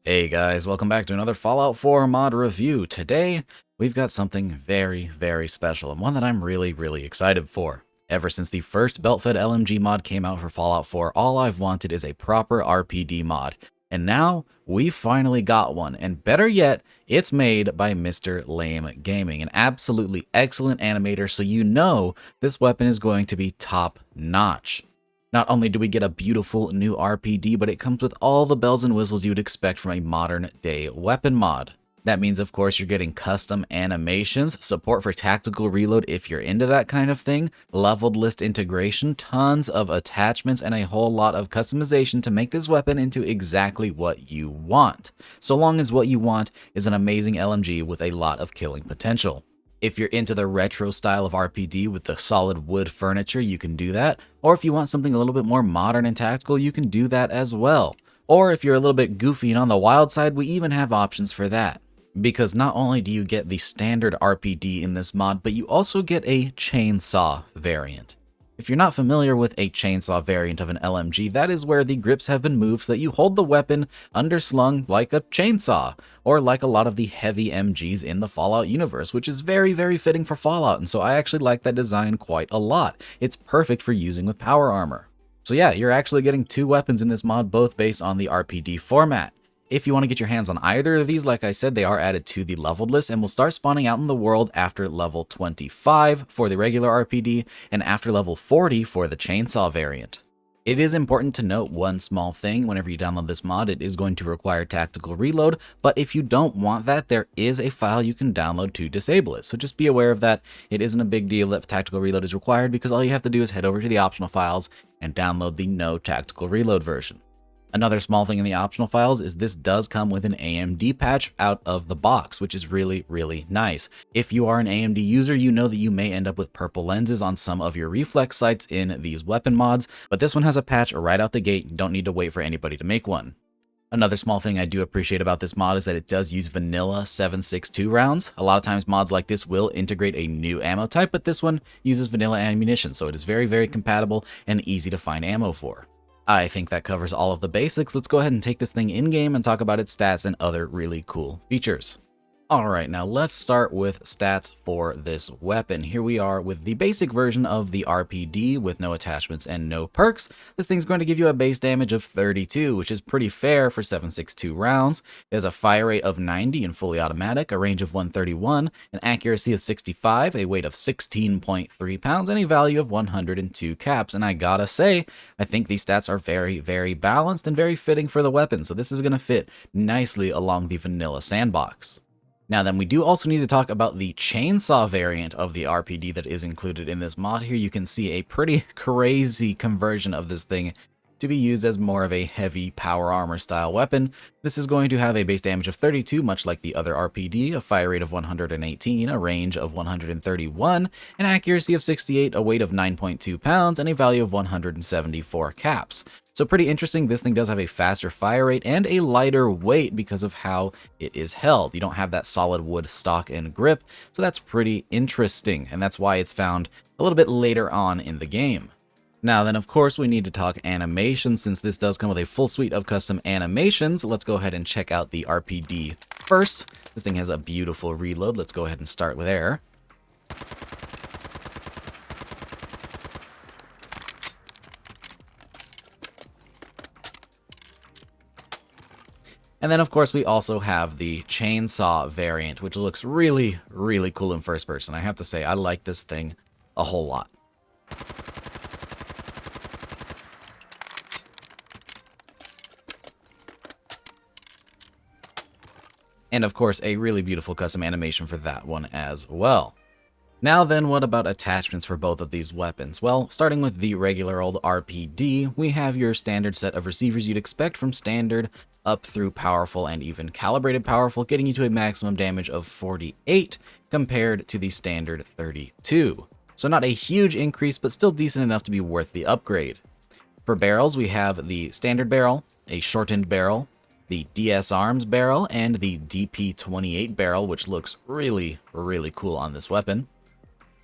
Hey guys, welcome back to another Fallout 4 mod review. Today, we've got something very special, and one that I'm really excited for. Ever since the first belt-fed LMG mod came out for Fallout 4, all I've wanted is a proper RPD mod. And now, we finally got one, and better yet, it's made by Mr. Lame Gaming, an absolutely excellent animator, so you know this weapon is going to be top-notch. Not only do we get a beautiful new RPD, but it comes with all the bells and whistles you'd expect from a modern day weapon mod. That means, of course, you're getting custom animations, support for tactical reload if you're into that kind of thing, leveled list integration, tons of attachments, and a whole lot of customization to make this weapon into exactly what you want, so long as what you want is an amazing LMG with a lot of killing potential. If you're into the retro style of RPD with the solid wood furniture, you can do that. Or if you want something a little bit more modern and tactical, you can do that as well. Or if you're a little bit goofy and on the wild side, we even have options for that. Because not only do you get the standard RPD in this mod, but you also get a chainsaw variant. If you're not familiar with a chainsaw variant of an LMG, that is where the grips have been moved so that you hold the weapon underslung like a chainsaw, or like a lot of the heavy MGs in the Fallout universe, which is very fitting for Fallout, and so I actually like that design quite a lot. It's perfect for using with power armor. So yeah, you're actually getting two weapons in this mod, both based on the RPD format. If you want to get your hands on either of these, like I said, they are added to the leveled list and will start spawning out in the world after level 25 for the regular RPD and after level 40 for the chainsaw variant. It is important to note one small thing. Whenever you download this mod, it is going to require tactical reload, but if you don't want that, there is a file you can download to disable it. So just be aware of that. It isn't a big deal if tactical reload is required, because all you have to do is head over to the optional files and download the no tactical reload version. Another small thing in the optional files is this does come with an AMD patch out of the box, which is really nice. If you are an AMD user, you know that you may end up with purple lenses on some of your reflex sights in these weapon mods, but this one has a patch right out the gate. You don't need to wait for anybody to make one. Another small thing I do appreciate about this mod is that it does use vanilla 7.62 rounds. A lot of times mods like this will integrate a new ammo type, but this one uses vanilla ammunition, so it is very compatible and easy to find ammo for. I think that covers all of the basics. Let's go ahead and take this thing in-game and talk about its stats and other really cool features. Alright, now let's start with stats for this weapon. Here we are with the basic version of the RPD with no attachments and no perks. This thing's going to give you a base damage of 32, which is pretty fair for 7.62 rounds. It has a fire rate of 90 and fully automatic, a range of 131, an accuracy of 65, a weight of 16.3 pounds, and a value of 102 caps. And I gotta say, I think these stats are very balanced and very fitting for the weapon, so this is going to fit nicely along the vanilla sandbox. Now then, we do also need to talk about the chainsaw variant of the RPD that is included in this mod. Here you can see a pretty crazy conversion of this thing to be used as more of a heavy power armor style weapon. This is going to have a base damage of 32, much like the other RPD, a fire rate of 118, a range of 131, an accuracy of 68, a weight of 9.2 pounds, and a value of 174 caps. So pretty interesting. This thing does have a faster fire rate and a lighter weight because of how it is held. You don't have that solid wood stock and grip, so that's pretty interesting, and that's why it's found a little bit later on in the game. Now then, of course, we need to talk animation. Since this does come with a full suite of custom animations, let's go ahead and check out the RPD first. This thing has a beautiful reload. Let's go ahead and start with air. And then, of course, we also have the chainsaw variant, which looks really cool in first person. I have to say, I like this thing a whole lot. And of course, a really beautiful custom animation for that one as well. Now then, what about attachments for both of these weapons? Well, starting with the regular old RPD, we have your standard set of receivers you'd expect from standard up through powerful and even calibrated powerful, getting you to a maximum damage of 48 compared to the standard 32. So not a huge increase, but still decent enough to be worth the upgrade. For barrels, we have the standard barrel, a shortened barrel, the DS Arms barrel, and the DP28 barrel, which looks really cool on this weapon.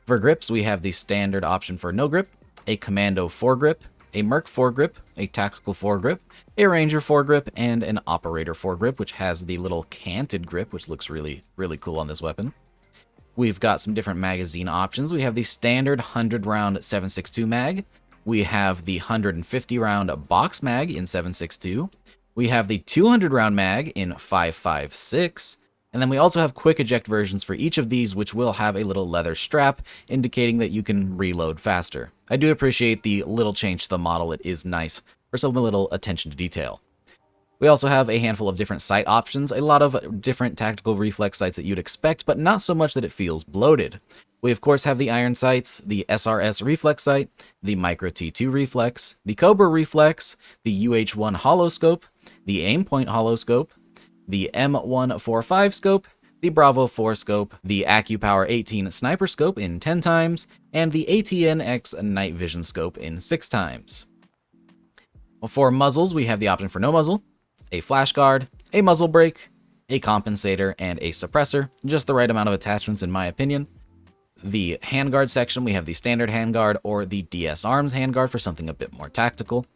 For grips, we have the standard option for no grip, a commando foregrip, a Merc foregrip, a Tactical foregrip, a Ranger foregrip, and an Operator foregrip, which has the little canted grip, which looks really, really cool on this weapon. We've got some different magazine options. We have the standard 100-round 7.62 mag. We have the 150-round box mag in 7.62. We have the 200-round mag in 5.56. And then we also have quick eject versions for each of these, which will have a little leather strap, indicating that you can reload faster. I do appreciate the little change to the model. It is nice for some little attention to detail. We also have a handful of different sight options, a lot of different tactical reflex sights that you'd expect, but not so much that it feels bloated. We of course have the iron sights, the SRS reflex sight, the Micro T2 reflex, the Cobra reflex, the UH1 hollow scope, the Aimpoint hollow scope, the M145 scope, the Bravo 4 scope, the AccuPower 18 sniper scope in 10 times, and the ATN-X night vision scope in 6 times. For muzzles, we have the option for no muzzle, a flash guard, a muzzle brake, a compensator, and a suppressor. Just the right amount of attachments in my opinion. The handguard section, we have the standard handguard or the DS Arms handguard for something a bit more tactical.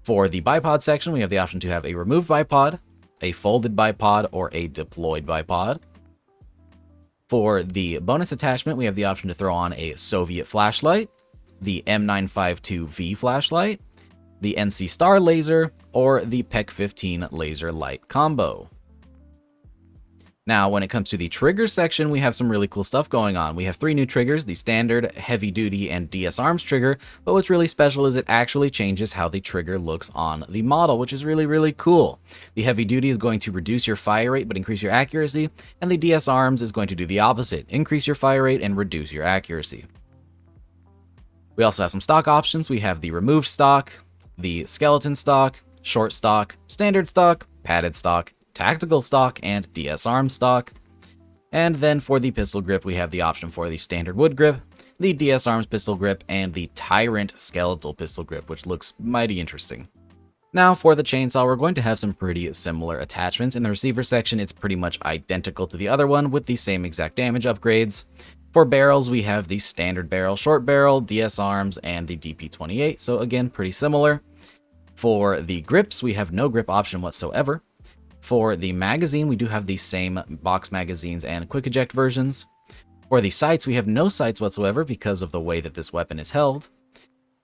For the bipod section, we have the option to have a removed bipod, a folded bipod, or a deployed bipod. For the bonus attachment, we have the option to throw on a Soviet flashlight, the M952V flashlight, the NC Star laser, or the PEC 15 laser light combo. Now, when it comes to the trigger section, we have some really cool stuff going on. We have 3 new triggers, the standard, heavy duty, and DS Arms trigger, but what's really special is it actually changes how the trigger looks on the model, which is really, really cool. The heavy duty is going to reduce your fire rate but increase your accuracy, and the DS Arms is going to do the opposite, increase your fire rate and reduce your accuracy. We also have some stock options. We have the removed stock, the skeleton stock, short stock, standard stock, padded stock, tactical stock, and DS Arms stock. And then for the pistol grip, we have the option for the standard wood grip, the DS Arms pistol grip, and the Tyrant skeletal pistol grip, which looks mighty interesting. Now for the chainsaw, we're going to have some pretty similar attachments. In the receiver section, it's pretty much identical to the other one with the same exact damage upgrades. For barrels, we have the standard barrel, short barrel, DS Arms, and the DP28, so again, pretty similar. For the grips, we have no grip option whatsoever. For the magazine, we do have the same box magazines and quick eject versions. For the sights, we have no sights whatsoever because of the way that this weapon is held.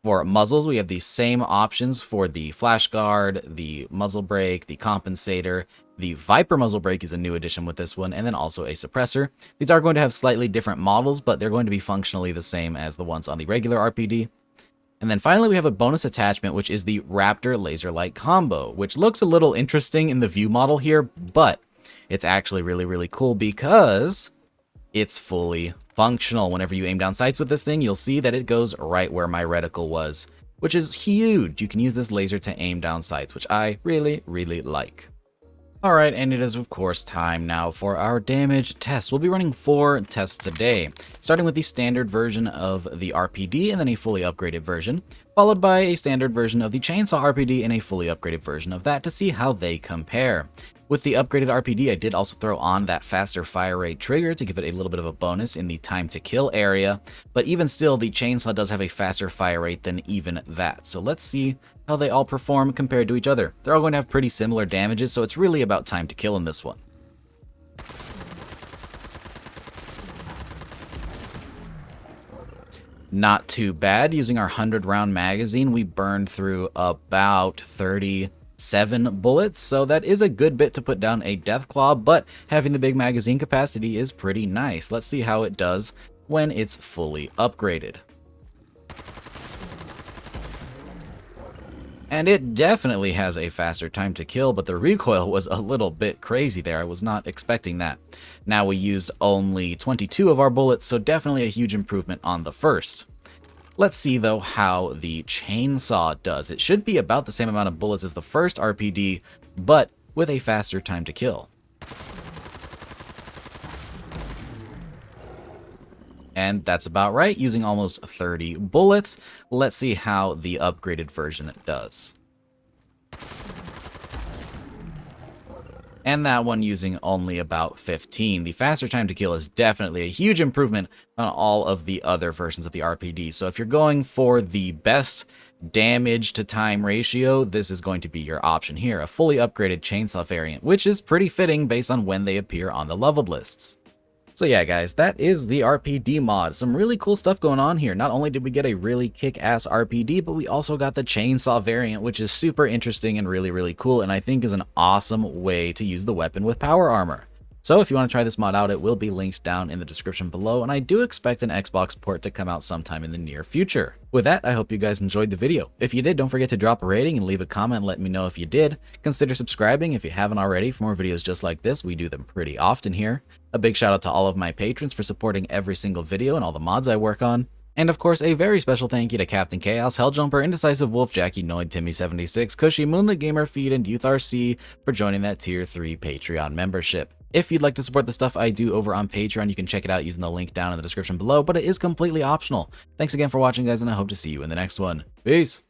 For muzzles, we have the same options for the flash guard, the muzzle brake, the compensator. The Viper muzzle brake is a new addition with this one, and then also a suppressor. These are going to have slightly different models, but they're going to be functionally the same as the ones on the regular RPD. And then finally, we have a bonus attachment, which is the Raptor laser light combo, which looks a little interesting in the view model here, but it's actually really, really cool because it's fully functional. Whenever you aim down sights with this thing, you'll see that it goes right where my reticle was, which is huge. You can use this laser to aim down sights, which I really, really like. Alright, and it is of course time now for our damage test. We'll be running 4 tests today, starting with the standard version of the RPD and then a fully upgraded version, followed by a standard version of the Chainsaw RPD and a fully upgraded version of that to see how they compare. With the upgraded RPD, I did also throw on that faster fire rate trigger to give it a little bit of a bonus in the time to kill area, but even still, the Chainsaw does have a faster fire rate than even that. So let's see how they all perform compared to each other. They're all going to have pretty similar damages, so it's really about time to kill in this one. Not too bad. Using our 100-round magazine, we burned through about 37 bullets, so that is a good bit to put down a Deathclaw, but having the big magazine capacity is pretty nice. Let's see how it does when it's fully upgraded. And it definitely has a faster time to kill, but the recoil was a little bit crazy there. I was not expecting that. Now we used only 22 of our bullets, so definitely a huge improvement on the first. Let's see though how the Chainsaw does. It should be about the same amount of bullets as the first RPD, but with a faster time to kill. And that's about right, using almost 30 bullets. Let's see how the upgraded version does. And that one using only about 15. The faster time to kill is definitely a huge improvement on all of the other versions of the RPD. So if you're going for the best damage to time ratio, this is going to be your option here, a fully upgraded chainsaw variant, which is pretty fitting based on when they appear on the leveled lists. So yeah guys, that is the RPD mod. Some really cool stuff going on here. Not only did we get a really kick-ass RPD, but we also got the chainsaw variant, which is super interesting and really cool, and I think is an awesome way to use the weapon with power armor. So if you want to try this mod out, it will be linked down in the description below, and I do expect an Xbox port to come out sometime in the near future. With that, I hope you guys enjoyed the video. If you did, don't forget to drop a rating and leave a comment and let me know if you did. Consider subscribing if you haven't already for more videos just like this. We do them pretty often here. A big shout out to all of my patrons for supporting every single video and all the mods I work on. And of course, a very special thank you to Captain Chaos, Helljumper, Indecisive Wolf, Jackie, Noid, Timmy76, Cushy, Moonlit Gamer, Feed, and Youth RC for joining that Tier 3 Patreon membership. If you'd like to support the stuff I do over on Patreon, you can check it out using the link down in the description below, but it is completely optional. Thanks again for watching, guys, and I hope to see you in the next one. Peace!